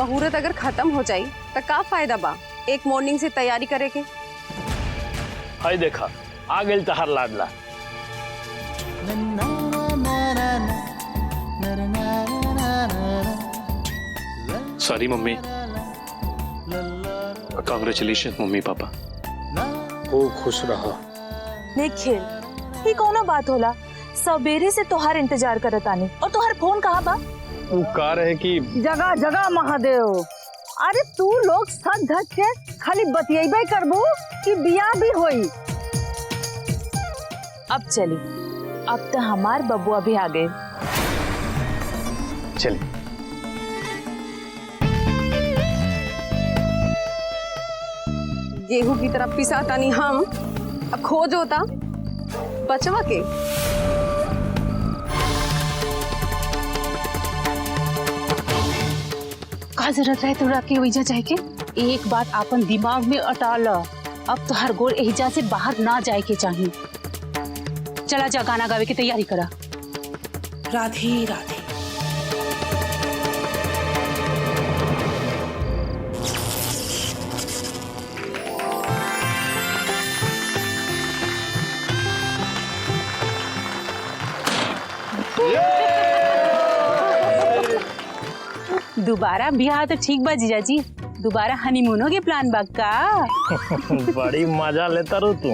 मुहूर्त अगर खत्म हो जाई तो का फायदा बा एक मॉर्निंग से तैयारी करे के। हाय देखा आ गेल तहार लाडला। Sorry mummy. Congratulation mummy papa. खूब खुश रहा। निखिल ये कौनो बात होला, सवेरे से तोहार इंतजार करत आनी और तोहार फोन कहाँ बा? तू कह रहे कि जगह जगह महादेव। अरे तू लोग सच धज के खाली बतियाबे करबू कि बियाह भी होई। अब चली, अब तो हमार बबुआ भी आ गए। चलिए। गेहूं की तरफ पिसा तानी हम खोज होता बचवा के। का जरूरत रहे तोरा के वजह जाए के? एक बात अपन दिमाग में अटाल, अब तो हर गोर एहिजा से बाहर ना जाए के चाहिए। चला जा गाना गावे की तैयारी करा। राधे राधे। दोबारा बिहार तो ठीक बा जीजा जी, दोबारा हनीमूनों के प्लान बा का? बड़ी मजा लेता रू तू।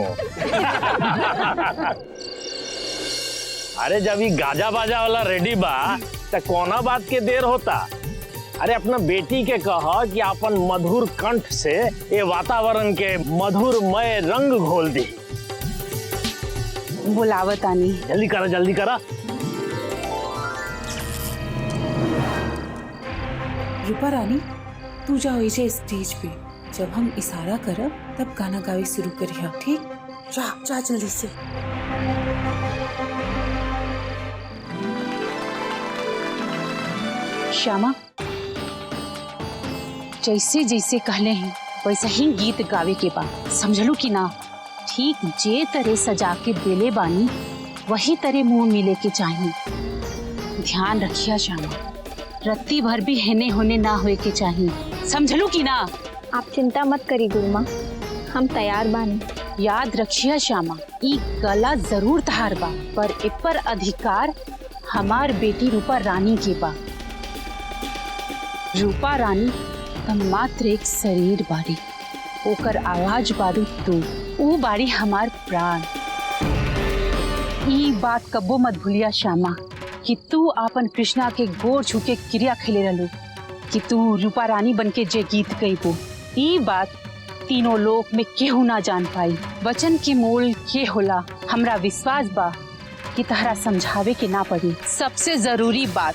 अरे जब ये गाजा बाजा वाला रेडी बा तो कोना बात के देर होता। अरे अपना बेटी के कहा कि अपन मधुर कंठ से ये वातावरण के मधुरमय रंग घोल दी। बुलावत आनी। जल्दी करा जल्दी करा। रूपा रानी तू जाओ इसे स्टेज पे, जब हम इशारा करब तब गाना गावे शुरू करिया, ठीक? जा जा जल्दी से। श्यामा जैसे जैसे कहले हैं वैसा ही गीत गावे के बा, समझलू कि ना? ठीक जे तरह सजा के देले बानी वही तरह मुंह मिले के चाहिए। ध्यान रखिया श्यामा, रत्ती भर भी हेने होने ना होए के चाहिए, समझलू कि ना? आप चिंता मत करी गुरुमा, हम तैयार बानी। याद रखिया श्यामा, ई गला जरूर तहार बा पर ए पर अधिकार हमार बेटी रूपा रानी के बा। रूपा रानी त मात्र एक शरीर बारी, ओकर आवाज बारू तू, ऊ बारी हमार प्राण। ई बात कब्बो मत भूलिया श्यामा कि तू आपन कृष्णा के गोर छू के क्रिया खेले रहलू कि तू रूपा रानी बन के जे गीत गईबू। ई बात तीनों लोक में केहू ना जान पाई। वचन की मूल के होला हमरा विश्वास बा कि तहरा समझावे के ना पड़ी। सबसे जरूरी बात,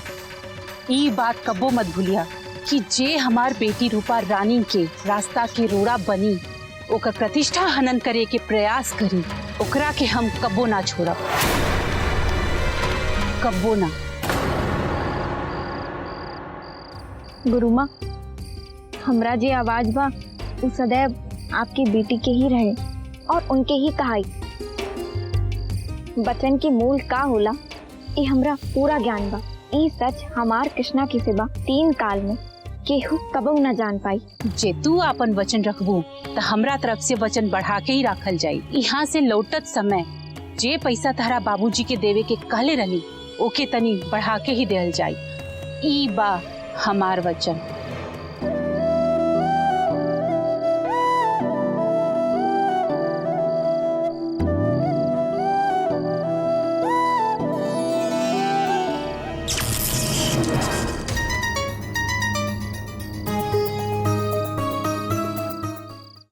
ई बात कब्बो मत भूलिया कि जे हमार बेटी रूपा रानी के रास्ता के रोड़ा बनी, ओकर प्रतिष्ठा हनन करे के प्रयास करी, ओकरा के हम कब्बो ना छोड़ब, कब्बो ना। गुरुमा, हमरा जे आवाज बा उ सदैव आपकी बेटी के ही रहे और उनके ही कहाई। वचन की मूल का होला ये हमरा पूरा ज्ञान बा। ई सच हमार कृष्णा की सिवा 3 काल में केहू कबू न जान पाई। जे तू अपन वचन रखबू तो हमरा तरफ से वचन बढ़ा के ही राखल जाई। यहाँ से लौटत समय जे पैसा तहरा बाबूजी के देवे के कहले रहनी ओके तनी बढ़ा के ही देल जाई। ई बा हमार वचन।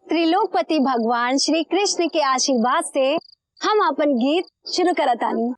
त्रिलोकपति भगवान श्री कृष्ण के आशीर्वाद से हम अपन गीत शुरू करतानी।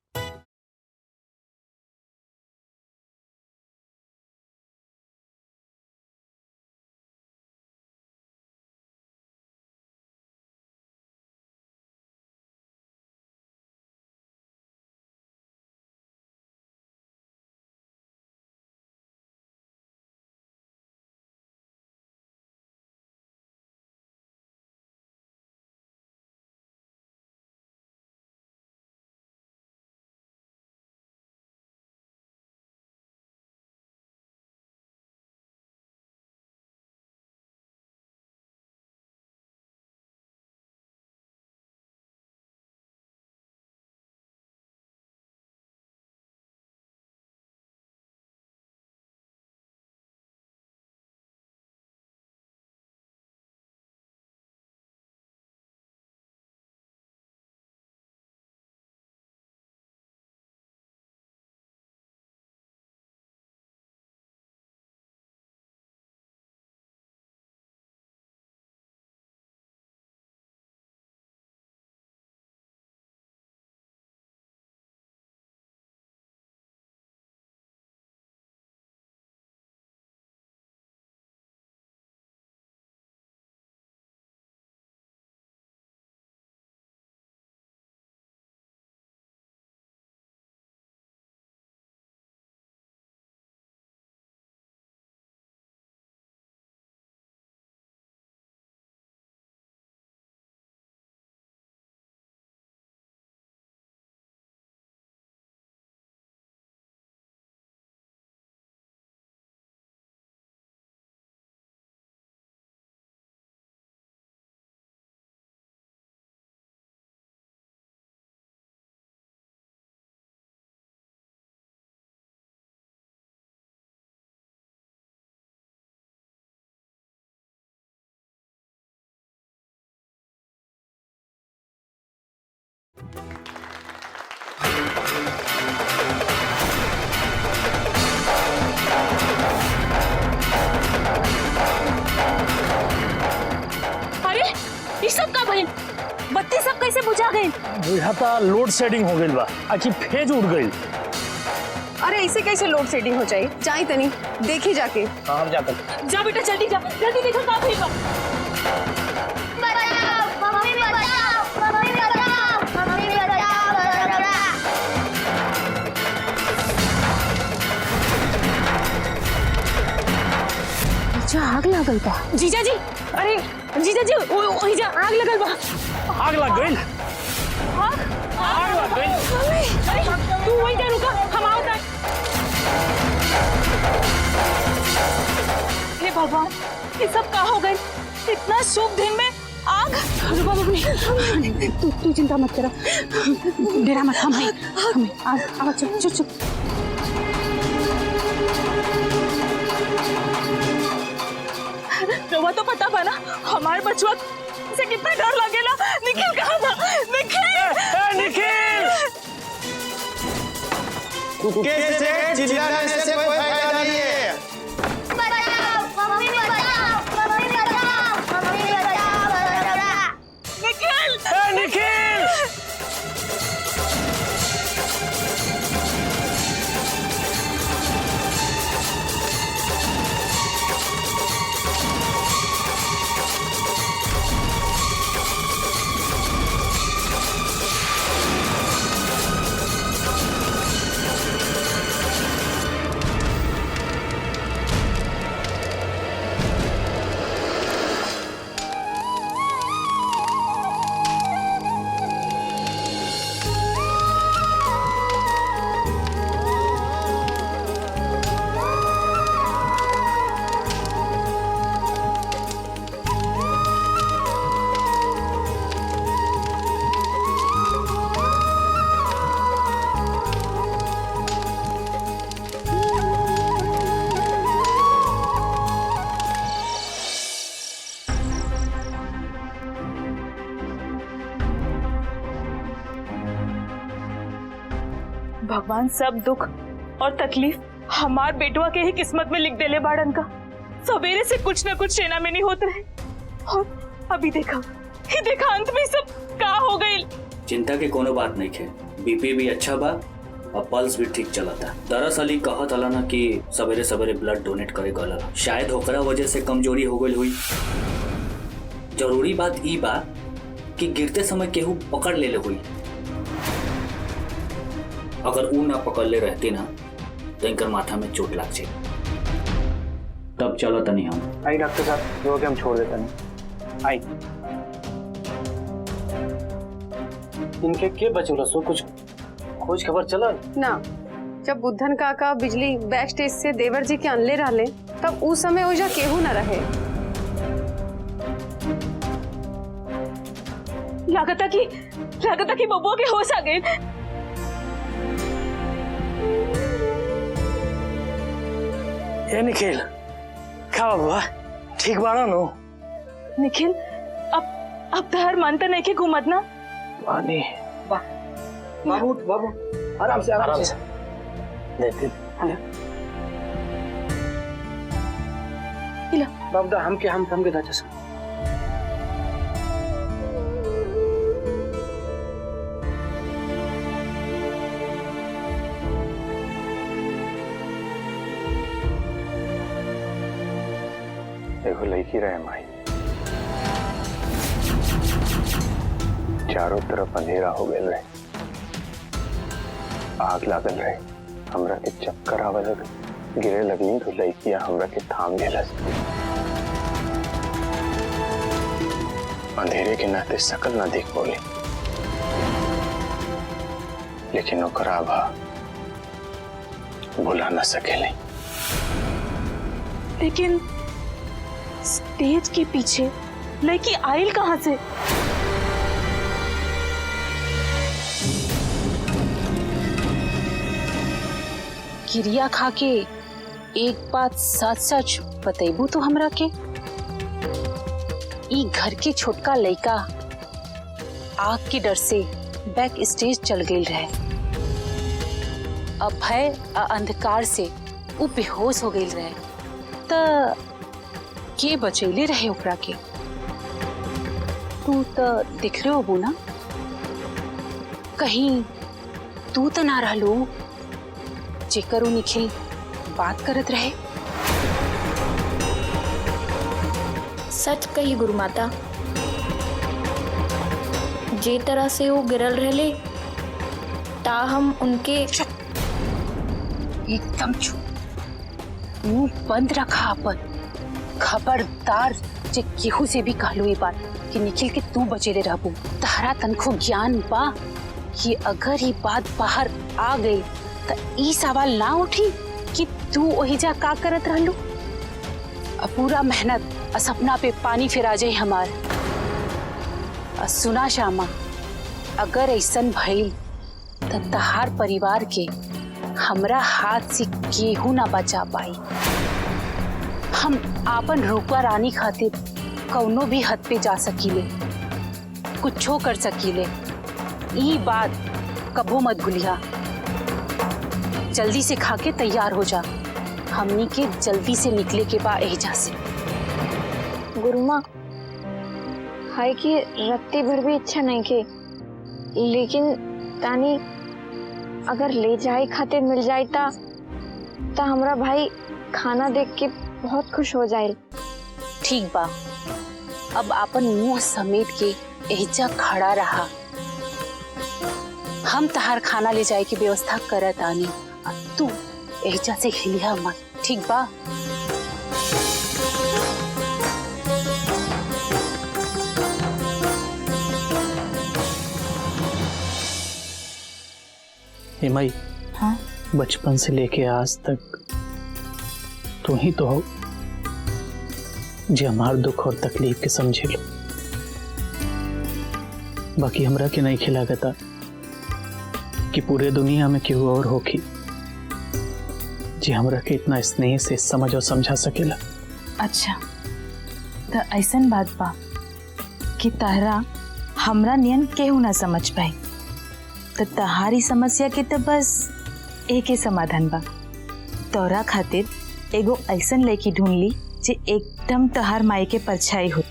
अरे ये सब का बहन बत्ती सब कैसे बुझा गई? बुझाता लोड शेडिंग हो गई बा, आखिर फेज उड़ गई। अरे ऐसे कैसे लोड शेडिंग हो जाए? जाई तनी देखी जाके। हाँ, हम जाकर। जा बेटा जल्दी जा, जल्दी देखो का भइल बा। अच्छा आग लागल बा। जीजा जी, अरे जीजा जी वही जा आग लगल बा। आग लग गई। आग लग गई। अरे तू वही जा, रुका हम आओ ता। हे भगवान, ये सब का हो गए? इतना शुभ दिन में आग। रुको मम्मी, तू चिंता मत करो, डेरा मत, हमें आग चुप चुप चुप। रवा तो पता बना हमारे बचवा से कितना डर लगेला। निखिल कहाँ था? निखिल, निखिल! कैसे चिल्लाने से कोई फायदा नहीं है। निखिल, निखिल! भगवान सब दुख और तकलीफ हमार बेटवा के ही किस्मत में लिख देले बाड़न का। सवेरे से कुछ न कुछ सेना में नहीं होते रहे और अभी देखा अंत में सब का हो गई। चिंता के कोनो बात नहीं है, बीपी भी अच्छा बा और पल्स भी ठीक चलता। दरअसल ही कहत हला ना कि सवेरे सवेरे ब्लड डोनेट करे गला, शायद होकरा वजह से कमजोरी हो गई हुई। जरूरी बात ई बा कि गिरते समय केहू पकड़ ले हुई। अगर ऊ ना पकड़ ले रहती ना तो इनकर माथा में चोट लग जाए। तब चलो तनी हम आई डॉक्टर साहब, जो कि हम छोड़ देते हैं। आई इनके के बचोला सो कुछ खोज खबर चला ना। जब बुद्धन काका बिजली बैक स्टेज से देवर जी के अनले रहले तब उस समय ओजा केहू न रहे। लागता कि बबुआ के होश आ गए। ए निखिल, का बाबा ठीक बाड़ा नो? निखिल अब तो हर मन तो नहीं के घूमत ना। पानी बाबू आराम से देखते बाबू हम के दाचा से देखो लड़की रहे माई, चारों तरफ अंधेरा हो गए रहे, आग लागल रहे, हमरा के चक्कर आवे लगे, गिरे लगी तो लड़कियां हमरा के थाम लेलस। अंधेरे के नाते सकल ना देख बोले, लेकिन ओकरा भा बुला न सकेले। लेकिन स्टेज के पीछे लड़की आयल कहाँ से? किरिया खा के एक बात सच सच बतेबू तो हमरा के, ई घर के छोटका लड़का आग के डर से बैक स्टेज चल गई रहे। अब भय आ अंधकार से वो बेहोश हो गई रहे। त के बचैले रहे ओकरा के? तू तो दिख रहे हो ना? कहीं तू तो ना रहलो जेकर उ निखिल बात करत रहे? सच कही गुरु माता, जे तरह से वो गिरल रहले ता हम उनके। एकदम चुप, मुंह बंद रखा अपन। खबरदार जे केहू से भी कहलो ये बात कि निखिल के तू बचेले रहबू। तहरा तनखो ज्ञान बा कि अगर ये बात बाहर आ गई तो ई सवाल ना उठी कि तू वही जा का करत रहलू। अब पूरा मेहनत सपना पे पानी फिरा जाए हमार। सुना श्यामा, अगर ऐसन भइल तो तहार परिवार के हमरा हाथ से केहू ना बचा पाई। हम आपन रूपा रानी खातिर कौनो भी हद पे जा सकीले, कुछो कर सकीले। ई बात कबो मत भूलिया। जल्दी से खा के तैयार हो जा, हमनी के जल्दी से निकले के बा एहिजा से। गुरुमा, हाय कि रत्ती भर भी इच्छा नहीं के, लेकिन तानी अगर ले जाए खातिर मिल जाए ता हमरा भाई खाना देख के बहुत खुश हो जाए। ठीक बा, अब अपन मुंह समेट के एहिजा खड़ा रहा। हम तहार खाना ले जाए की व्यवस्था करत आनी। तू एहिजा से हिलिया मत, ठीक बा? हिमाई, हाँ? बचपन से लेके आज तक तू ही तो हो जे हमार दुख और तकलीफ के समझे लो। बाकी हमरा के नहीं खिलागता कि पूरे दुनिया में केहू और होखी जे हमरा के इतना स्नेह से समझ और समझा सकेला। अच्छा, तो ऐसन बात बा कि तहरा हमरा नियन केहू ना समझ पाई, तो तहारी समस्या के तो बस एक ही समाधान बा। तोरा खातिर एगो ऐसन लड़की ढूंढ ली जे एकदम तहार माई के परछाई हो।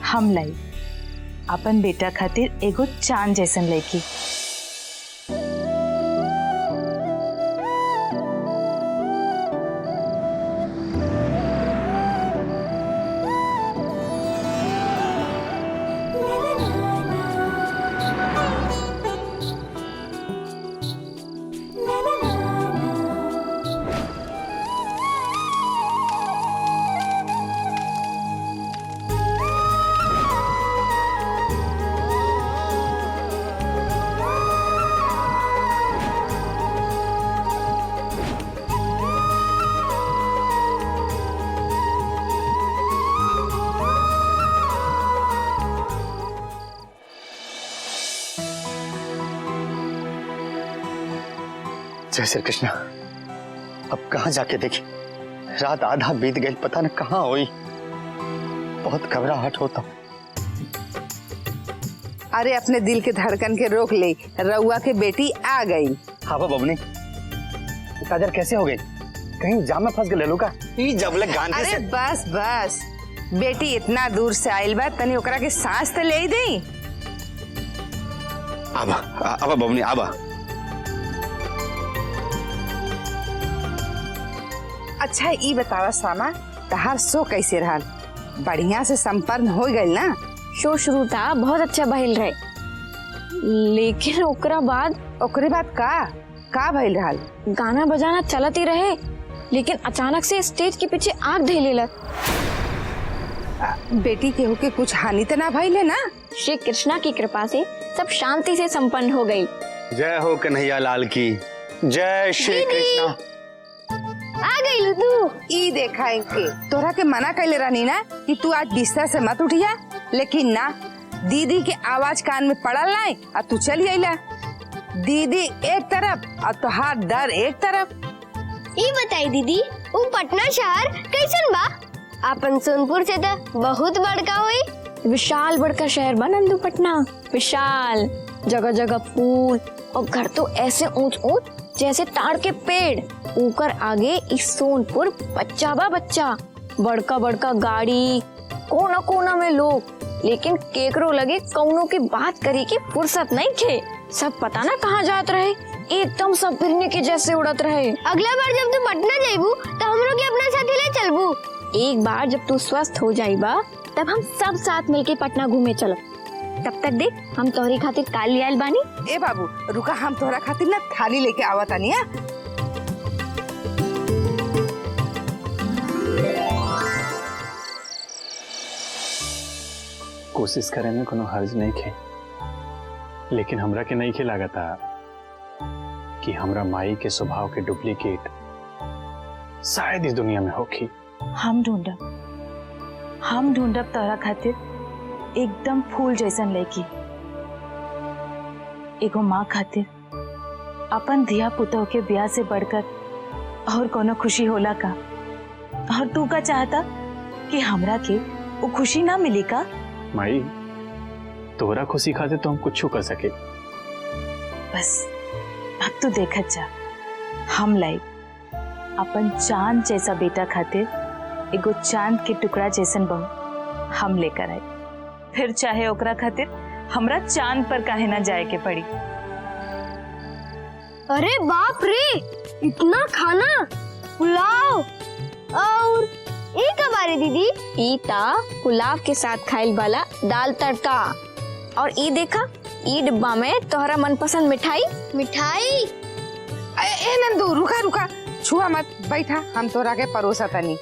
हम लाई अपन बेटा खातिर एगो चांद जैसन लड़की। जय श्री कृष्णा। अब कहाँ जाके देखी, रात आधा बीत गई, पता न कहाँ हुई। बहुत घबराहट होता। अरे अपने दिल के धड़कन के रोक ले, रउआ के बेटी आ गई। हाँ बबनी, काजल कैसे हो गई? कहीं जाम में फंस गए लोग? जबले गांधी अरे से... बस बस, बेटी इतना दूर से आइल बा, तनी ओकरा के सांस तो ले दी। आबा बबनी आबा। अच्छा ई बतावा सामा, तहार शो कैसे रहा? बढ़िया से संपन्न हो गई ना? शो शुरू था, बहुत अच्छा भइल रहे, लेकिन ओकरे बाद का भइल रहा? गाना बजाना चलत ही रहे, लेकिन अचानक से स्टेज के पीछे आग धैले लग। बेटी के होके कुछ हानि तो ना भइल है ना? श्री कृष्णा की कृपा से सब शांति से संपन्न हो गई। जय हो कन्हैया लाल की जय। श्री कृष्णा आ गई तू। ई देखा इनके, तोरा के मना कैले रहनी ना कि तू आज बिस्तर से मत उठिया, लेकिन ना, दीदी के आवाज कान में पड़ल ना और तू चली आइला। दीदी एक तरफ और तोहार दर एक तरफ। ये बताई दीदी, वो पटना शहर कैसन बा? अपन सोनपुर से तो बहुत बड़का हुई। विशाल बड़का शहर बा नंदू पटना। विशाल, जगह जगह फूल और घर तो ऐसे ऊंच ऊंच जैसे ताड़ के पेड़। ऊपर आगे इस सोनपुर बच्चा बा बच्चा, बड़का बड़का गाड़ी, कोना कोना में लोग, लेकिन केकरो लगे कौनों की बात करी की फुर्सत नहीं थे। सब पता ना कहाँ जात रहे, एकदम सब फिरने के जैसे उड़त रहे। अगला बार जब तू पटना जाइबू तो हमरो के अपना साथ ले चलबू। एक बार जब तू स्वस्थ हो जाइबा तब हम सब साथ मिलके पटना घूमे चलब। तब तक देख हम तोहरी खातिर काल ले आइल बानी। ए बाबू रुका, हम तोहरा खातिर ना थाली लेके आवत आनी। कोशिश करे में कोनो हर्ज नहीं खे, लेकिन हमरा के नहीं खे लागता कि हमरा माई के स्वभाव के डुप्लीकेट शायद इस दुनिया में होखी। हम ढूंढब तोहरा खातिर एकदम फूल जैसन लड़की। एगो माँ खातिर अपन धिया पुतों के ब्याह से बढ़कर और कोनो खुशी होला का? और तू का चाहता कि हमरा के वो खुशी ना मिली का? माई तोरा खुशी खातिर तो हम कुछ कर सके। बस अब तू देखत जा, हम लाई अपन चांद जैसा बेटा खातिर एगो चांद के टुकड़ा जैसन बहू हम लेकर आए। फिर चाहे ओकरा खातिर हमरा चांद पर काहे ना जाए के पड़ी। अरे बाप रे, इतना खाना, पुलाव और एक बारे दीदी। ईता पुलाव के साथ खाइल वाला दाल तड़का। और ई देखा, ई डिब्बा में तोहरा मनपसंद मिठाई। ए नंदू रुका रुका, छुआ मत, बैठा, हम तोरा के परोसा तनी।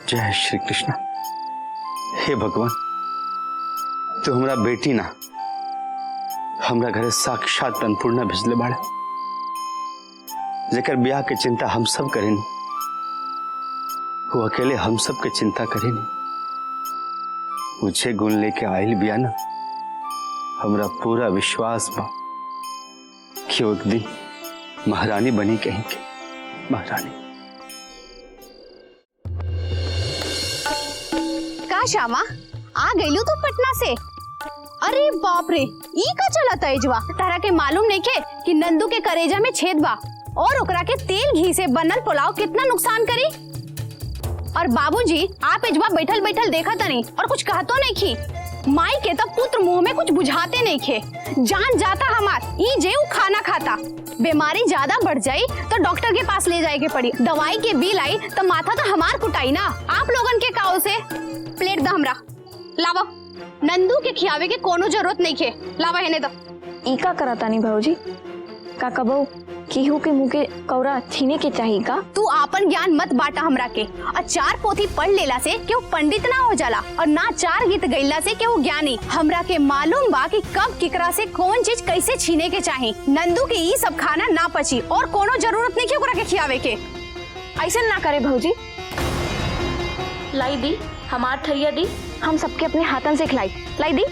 जय श्री कृष्ण। हे भगवान, तू हमरा बेटी ना, हमरा घरे साक्षात अन्नपूर्णा भेजले बाड़ा, जेकर ब्याह के चिंता हम सब करेनी, वो अकेले हम सब के चिंता करेनी। मुझे गुण लेके आयल बिया ना, हमरा पूरा विश्वास बा कि वो एक दिन महारानी बनी कहीं के महारानी। का श्यामा आ गईलू तू पटना से? अरे बाप रे, ई का चला तेजवा? तारा के मालूम नहीं के कि नंदू के करेजा में छेद बा और ओकरा के तेल घी से बनल पुलाव कितना नुकसान करी। और बाबूजी आप एजवा बैठल बैठल देखा तनी और कुछ कहतो नहीं खी। माई के तब पुत्र मुंह में कुछ बुझाते नहीं खे। जान जाता हमार ई जेऊ खाना खाता, बीमारी ज्यादा बढ़ जाई तो डॉक्टर के पास ले जाए के पड़ी। दवाई के बिल आई तो माथा तो हमार कुटाई ना। आप लोगन के काओ से प्लेट दा हमरा लावा। नंदू के खियावे के कोनो जरूरत नहीं खे, लावा हेने दा। इका कराता नहीं भाऊजी, काका बहू केहू के मुंह के कौरा छीने के चाहिए का? तू आपन ज्ञान मत बांटा हमरा के। और 4 पोथी पढ़ लेला से केहू पंडित ना हो जाला और ना 4 गीत गईला से केहू ज्ञानी। हमरा के मालूम बा कि कब केकरा से कौन चीज कैसे छीने के चाहिए। नंदू के ई सब खाना ना पची और कोनो जरूरत नहीं के ओकरा के खियावे के। ऐसा ना करे भाऊजी। लाई दी, हमार थरिया दी, हम सबके अपने हाथन से खिलाई। लाई दी।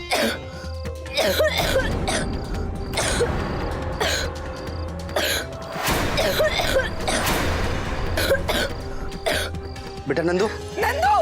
बेटा नंदू, नंदू